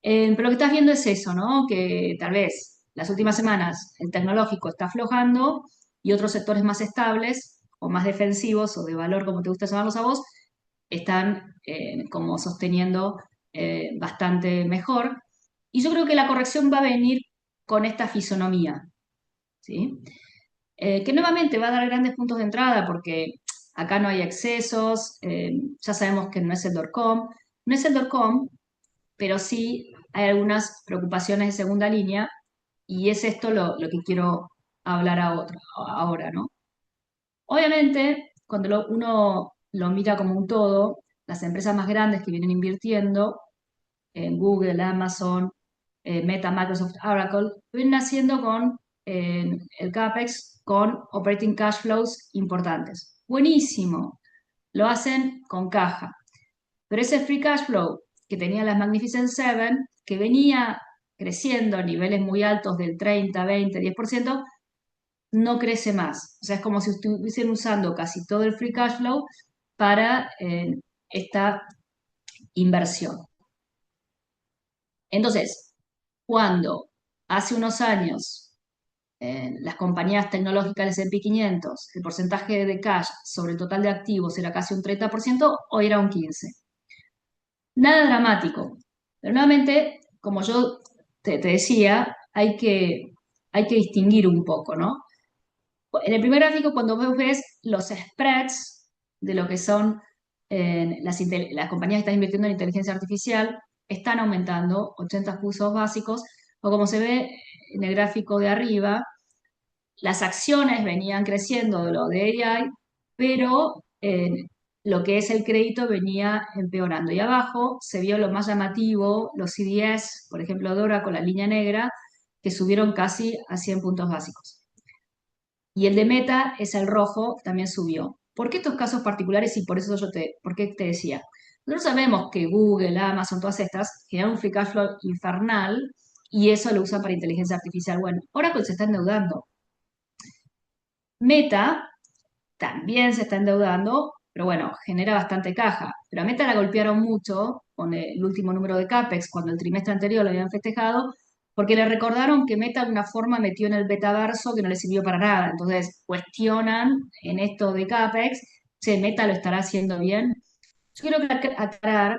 Pero lo que estás viendo es eso, ¿no? Que tal vez las últimas semanas el tecnológico está aflojando y otros sectores más estables o más defensivos o de valor, como te gusta llamarlos a vos, están como sosteniendo bastante mejor. Y yo creo que la corrección va a venir con esta fisonomía, ¿sí? Que nuevamente va a dar grandes puntos de entrada porque acá no hay excesos, ya sabemos que no es el dot-com, no es el dot-com, pero sí hay algunas preocupaciones de segunda línea y es esto lo que quiero hablar ahora, ¿no? Obviamente, cuando uno lo mira como un todo, las empresas más grandes que vienen invirtiendo en Google, Amazon, Meta, Microsoft, Oracle, vienen haciendo con el CAPEX con operating cash flows importantes. Buenísimo, lo hacen con caja. Pero ese free cash flow que tenía las Magnificent Seven, que venía creciendo a niveles muy altos del 30, 20, 10%, no crece más. O sea, es como si estuviesen usando casi todo el free cash flow para esta inversión. Entonces, cuando hace unos años las compañías tecnológicas del S&P 500, el porcentaje de cash sobre el total de activos era casi un 30%, hoy era un 15%. Nada dramático. Pero nuevamente, como yo te decía, hay que distinguir un poco, ¿no? En el primer gráfico, cuando vos ves los spreads de lo que son las compañías que están invirtiendo en inteligencia artificial, están aumentando 80 puntos básicos, o como se ve en el gráfico de arriba, las acciones venían creciendo de lo de AI, pero lo que es el crédito venía empeorando. Y abajo se vio lo más llamativo, los CDS, por ejemplo, Dora con la línea negra, que subieron casi a 100 puntos básicos. Y el de Meta es el rojo, también subió. ¿Por qué estos casos particulares? Y por eso ¿por qué te decía? Nosotros sabemos que Google, Amazon, todas estas generan un free cash flow infernal y eso lo usan para inteligencia artificial. Bueno, Oracle se está endeudando. Meta también se está endeudando, pero bueno, genera bastante caja. Pero a Meta la golpearon mucho con el último número de CAPEX, cuando el trimestre anterior lo habían festejado, porque le recordaron que Meta de una forma metió en el betaverso que no le sirvió para nada. Entonces cuestionan en esto de CAPEX, che, Meta lo estará haciendo bien. Yo quiero aclarar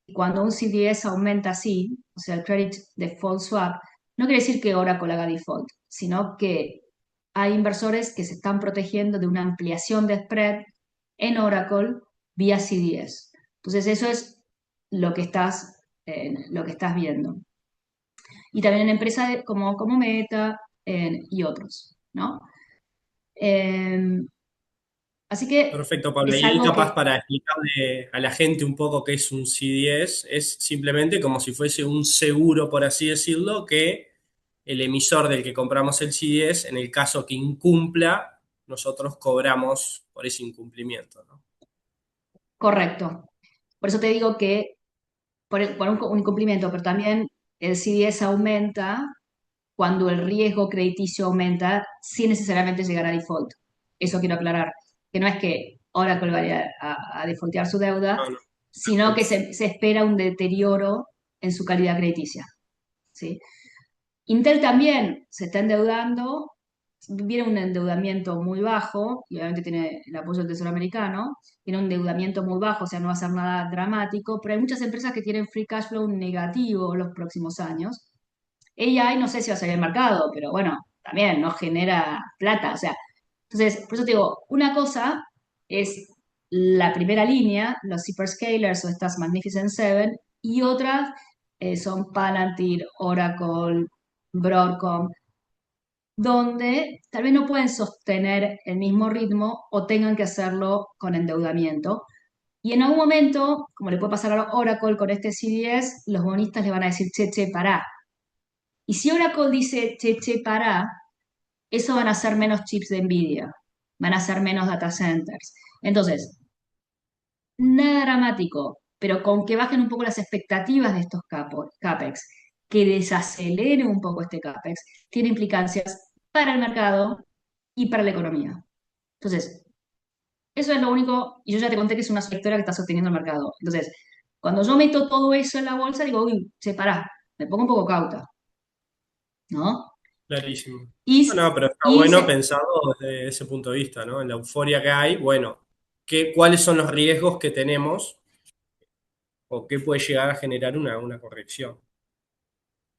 que cuando un CDS aumenta así, o sea, el Credit Default Swap, no quiere decir que Oracle haga default, sino que hay inversores que se están protegiendo de una ampliación de spread en Oracle vía CDS. Entonces, eso es lo que estás viendo. Y también en empresas como Meta y otros, ¿no? Eh, Así que Perfecto, Pablo. es Y ahí algo capaz que, para explicarle a la gente un poco qué es un CDS, es simplemente como si fuese un seguro, por así decirlo, que el emisor del que compramos el CDS, en el caso que incumpla, nosotros cobramos por ese incumplimiento, ¿no? correcto. Por eso te digo que por un incumplimiento, pero también el CDS aumenta cuando el riesgo crediticio aumenta sin necesariamente llegar a default. Eso quiero aclarar, que no es que Oracle vaya a defaultear su deuda, No, no. sino que se espera un deterioro en su calidad crediticia. ¿Sí? Intel también se está endeudando, viene un endeudamiento muy bajo, y obviamente tiene el apoyo del Tesoro americano, tiene un endeudamiento muy bajo, o sea, no va a ser nada dramático, pero hay muchas empresas que tienen free cash flow negativo los próximos años. AI no sé si va a salir al mercado, pero bueno, también no genera plata, o sea, entonces, por eso te digo, una cosa es la primera línea, los hyperscalers o estas Magnificent Seven, y otras son Palantir, Oracle, Broadcom, donde tal vez no pueden sostener el mismo ritmo o tengan que hacerlo con endeudamiento. Y en algún momento, como le puede pasar a Oracle con este CDS, los bonistas le van a decir, che, che, pará. Y si Oracle dice, che, che, pará, eso van a ser menos chips de Nvidia, van a ser menos data centers. Entonces, nada dramático, pero con que bajen un poco las expectativas de estos CAPEX, que desacelere un poco este CAPEX, tiene implicancias para el mercado y para la economía. Entonces, eso es lo único, y yo ya te conté que es una sectora que está sosteniendo el mercado. Entonces, cuando yo meto todo eso en la bolsa, digo, uy, se pará, me pongo un poco cauta, ¿no? Clarísimo. No, Y, no, pero está y bueno se- pensado desde ese punto de vista, ¿no? En la euforia que hay, bueno, ¿cuáles son los riesgos que tenemos o qué puede llegar a generar una corrección?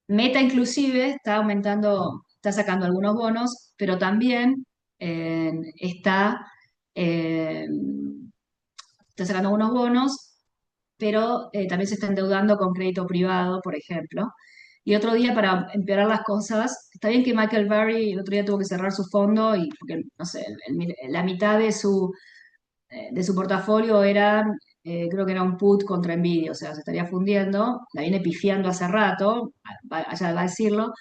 Meta inclusive está aumentando, está sacando algunos bonos, pero también está, eh, está sacando algunos bonos, pero también se está endeudando con crédito privado, por ejemplo. Y otro día, para empeorar las cosas, está bien que Michael Burry el otro día tuvo que cerrar su fondo y porque, no sé, la mitad de su portafolio era, creo que era un put contra Nvidia, o sea, se estaría fundiendo, la viene pifiando hace rato, allá va a decirlo,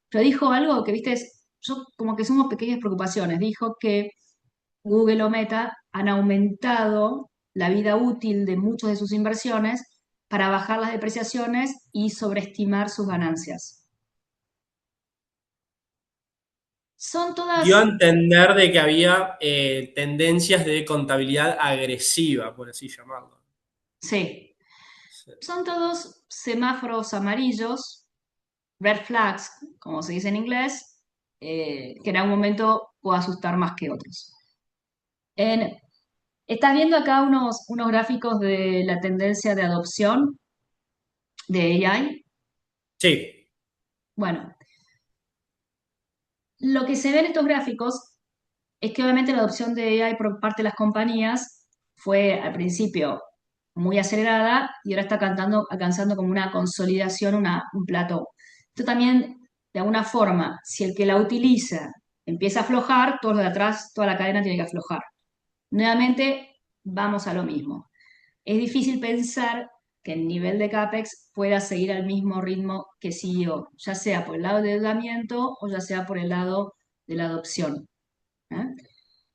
pero dijo algo que, viste, yo como que somos pequeñas preocupaciones, dijo que Google o Meta han aumentado la vida útil de muchas de sus inversiones para bajar las depreciaciones y sobreestimar sus ganancias. Son Dio a todas, entender de que había tendencias de contabilidad agresiva, por así llamarlo. sí, Sí. son todos semáforos amarillos, red flags, como se dice en inglés, que en algún momento puede asustar más que otros. En- Estás viendo acá unos gráficos de la tendencia de adopción de AI. Sí, Bueno, lo que se ve en estos gráficos es que obviamente la adopción de AI por parte de las compañías fue al principio muy acelerada y ahora está alcanzando como una consolidación, un plató. Esto también, de alguna forma, si el que la utiliza empieza a aflojar, todos los de atrás, toda la cadena tiene que aflojar. Nuevamente, vamos a lo mismo. Es difícil pensar que el nivel de CAPEX pueda seguir al mismo ritmo que siguió, ya sea por el lado del endeudamiento o ya sea por el lado de la adopción. ¿Eh?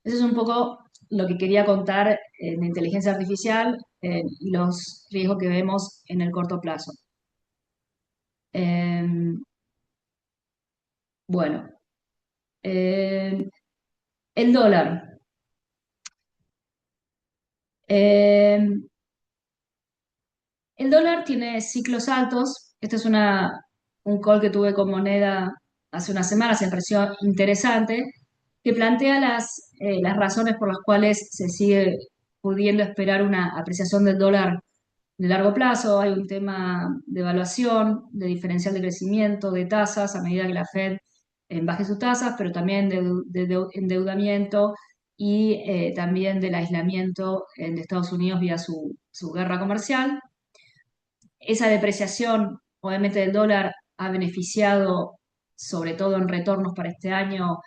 Eso es un poco lo que quería contar en inteligencia artificial y los riesgos que vemos en el corto plazo. Eh, bueno, eh, el dólar. Eh, el dólar tiene ciclos altos. Este es un call que tuve con Moneda hace unas semanas, me pareció interesante, que plantea las razones por las cuales se sigue pudiendo esperar una apreciación del dólar de largo plazo. Hay un tema de evaluación, de diferencial de crecimiento, de tasas a medida que la Fed baje sus tasas, pero también de endeudamiento y también del aislamiento de Estados Unidos vía su guerra comercial. Esa depreciación, obviamente, del dólar ha beneficiado, sobre todo en retornos para este año,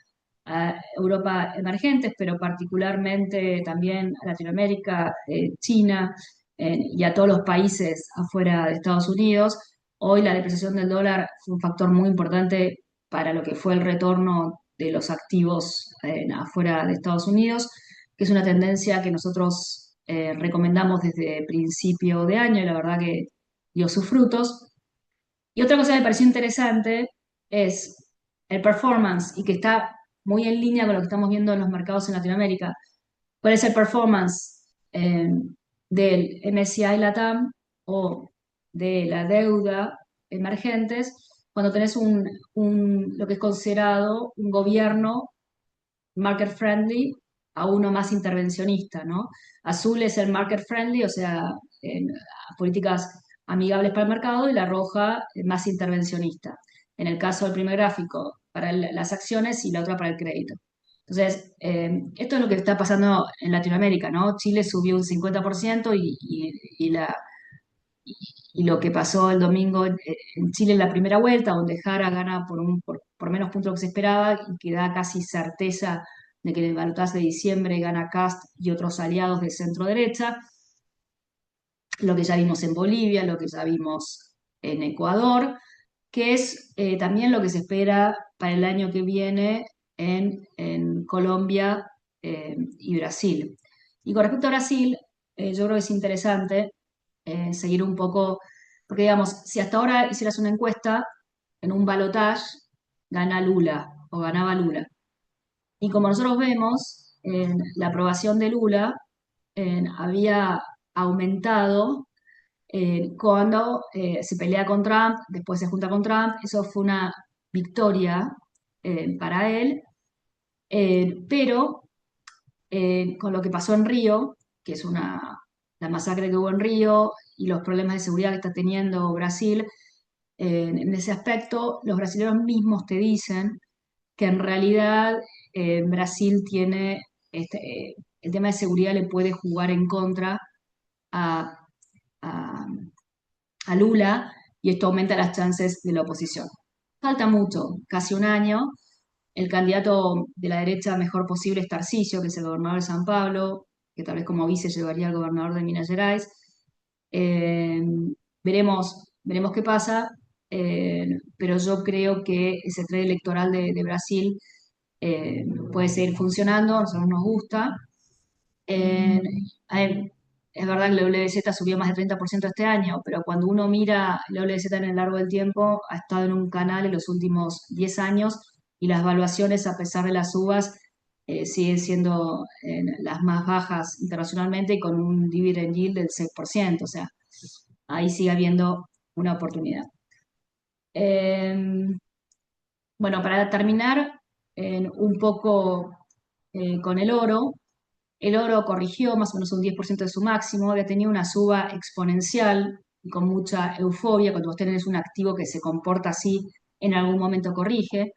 a Europa emergentes, pero particularmente también a Latinoamérica, China y a todos los países afuera de Estados Unidos. Hoy la depreciación del dólar fue un factor muy importante para lo que fue el retorno de los activos afuera de Estados Unidos, que es una tendencia que nosotros recomendamos desde principio de año y la verdad que dio sus frutos. Y otra cosa que me pareció interesante es el performance y que está muy en línea con lo que estamos viendo en los mercados en Latinoamérica. ¿Cuál es el performance del MSCI Latam o de la deuda emergentes cuando tenés lo que es considerado un gobierno market friendly a uno más intervencionista, ¿no? Azul es el market friendly, o sea, políticas amigables para el mercado, y la roja más intervencionista. En el caso del primer gráfico, para las acciones y la otra para el crédito. Entonces, esto es lo que está pasando en Latinoamérica, ¿no? Chile subió un 50% y lo que pasó el domingo en Chile en la primera vuelta, donde Jara gana por menos puntos de lo que se esperaba y que da casi certeza de que en el balotaje de diciembre gana Cast y otros aliados de centro derecha, lo que ya vimos en Bolivia, lo que ya vimos en Ecuador, que es también lo que se espera para el año que viene en Colombia y Brasil. Y con respecto a Brasil, yo creo que es interesante seguir un poco, porque digamos, si hasta ahora hicieras una encuesta en un balotage, gana Lula o ganaba Lula. Y como nosotros vemos, la aprobación de Lula había aumentado cuando se pelea con Trump, después se junta con Trump, eso fue una victoria para él, pero con lo que pasó en Río, que es la masacre que hubo en Río y los problemas de seguridad que está teniendo Brasil, en ese aspecto, los brasileños mismos te dicen que en realidad Brasil tiene, el tema de seguridad le puede jugar en contra a, a- a Lula y esto aumenta las chances de la oposición. Falta mucho, casi un año. El candidato de la derecha mejor posible es Tarcísio, que es el gobernador de San Pablo, que tal vez como vice llevaría al gobernador de Minas Gerais. Eh, veremos qué pasa, pero yo creo que ese tren electoral de Brasil puede seguir funcionando, a nosotros nos gusta. Eh, hay- es verdad que la WZ subió más de 30% este año, pero cuando uno mira la WZ en el largo del tiempo, ha estado en un canal en los últimos 10 años y las valuaciones, a pesar de las subas, siguen siendo las más bajas internacionalmente y con un dividend yield del 6%, o sea, ahí sigue habiendo una oportunidad. Eh, bueno, para terminar, un poco con el oro corrigió más o menos un 10% de su máximo, había tenido una suba exponencial y con mucha euforia. Cuando vos tenés un activo que se comporta así, en algún momento corrige.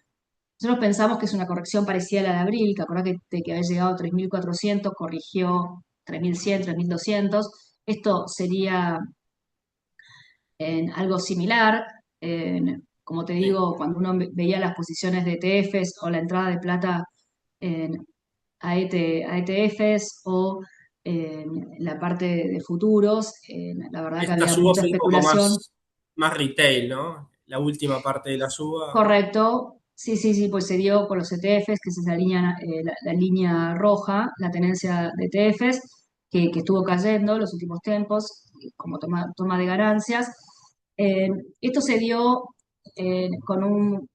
Nosotros pensamos que es una corrección parecida a la de abril, que acordás que había llegado a 3.400, corrigió 3.100, 3.200. Esto sería algo similar. Como te Sí. digo, cuando uno veía las posiciones de ETFs o la entrada de plata a ETFs o la parte de futuros, la verdad que Esta había suba mucha fue un poco especulación. más retail, ¿no? La última parte de la suba. Correcto, sí, sí, sí, pues se dio con los ETFs, que es esa línea, la línea roja, la tenencia de ETFs, que estuvo cayendo en los últimos tiempos, como toma de ganancias. Eh, Esto se dio con un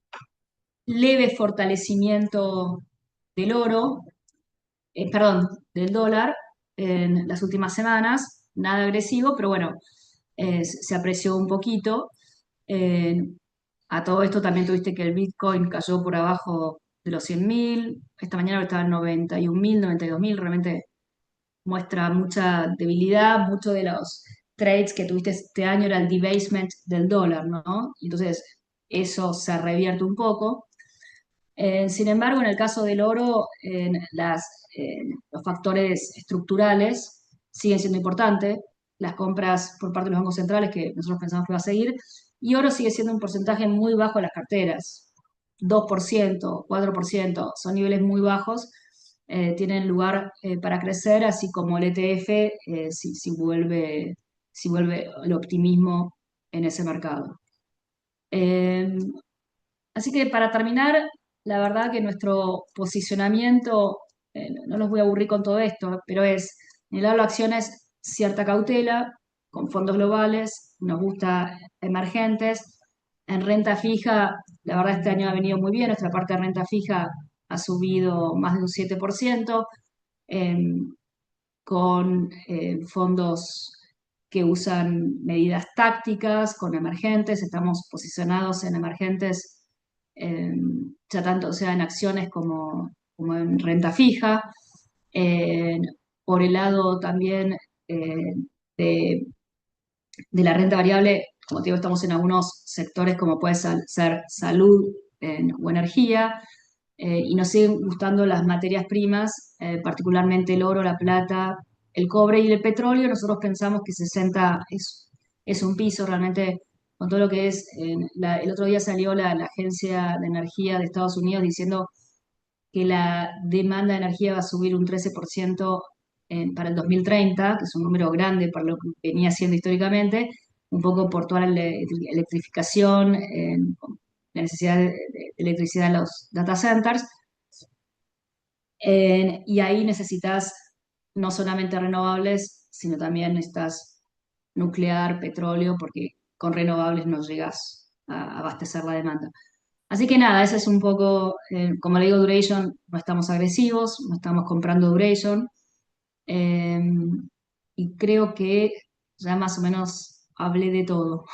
leve fortalecimiento del oro, perdón, del dólar en las últimas semanas, nada agresivo, pero bueno, se apreció un poquito. Eh, a todo esto también tuviste que el Bitcoin cayó por abajo de los 100.000, esta mañana estaba en 91.000, 92.000, realmente muestra mucha debilidad, muchos de los trades que tuviste este año era el debasement del dólar, ¿no? Y entonces eso se revierte un poco. Sin embargo, en el caso del oro, los factores estructurales siguen siendo importantes. Las compras por parte de los bancos centrales, que nosotros pensamos que va a seguir, y oro sigue siendo un porcentaje muy bajo de las carteras. 2%, 4%, son niveles muy bajos, tienen lugar para crecer, así como el ETF, si vuelve el optimismo en ese mercado. Eh, Así que para terminar, la verdad que nuestro posicionamiento, no los voy a aburrir con todo esto, pero es En el lado de acciones, cierta cautela, con fondos globales, nos gusta emergentes. En renta fija, la verdad este año ha venido muy bien, nuestra parte de renta fija ha subido más de un 7%, con fondos que usan medidas tácticas, con emergentes, estamos posicionados en emergentes, eh, ya tanto sea en acciones como en renta fija. Eh, por el lado también eh, de, de la renta variable, como te digo, estamos en algunos sectores como puede ser salud o energía, y nos siguen gustando las materias primas, particularmente el oro, la plata, el cobre y el petróleo. Nosotros pensamos que 60 es un piso realmente con todo lo que es. El otro día salió la Agencia de Energía de Estados Unidos diciendo que la demanda de energía va a subir un 13% para el 2030, que es un número grande para lo que venía siendo históricamente, un poco por toda la electrificación, la necesidad de electricidad en los data centers. Y ahí necesitas no solamente renovables, sino también necesitas nuclear, petróleo, porque con renovables no llegas a abastecer la demanda. Así que nada, ese es un poco, como le digo, duration, no estamos agresivos, no estamos comprando duration. eh, y creo que ya más o menos hablé de todo.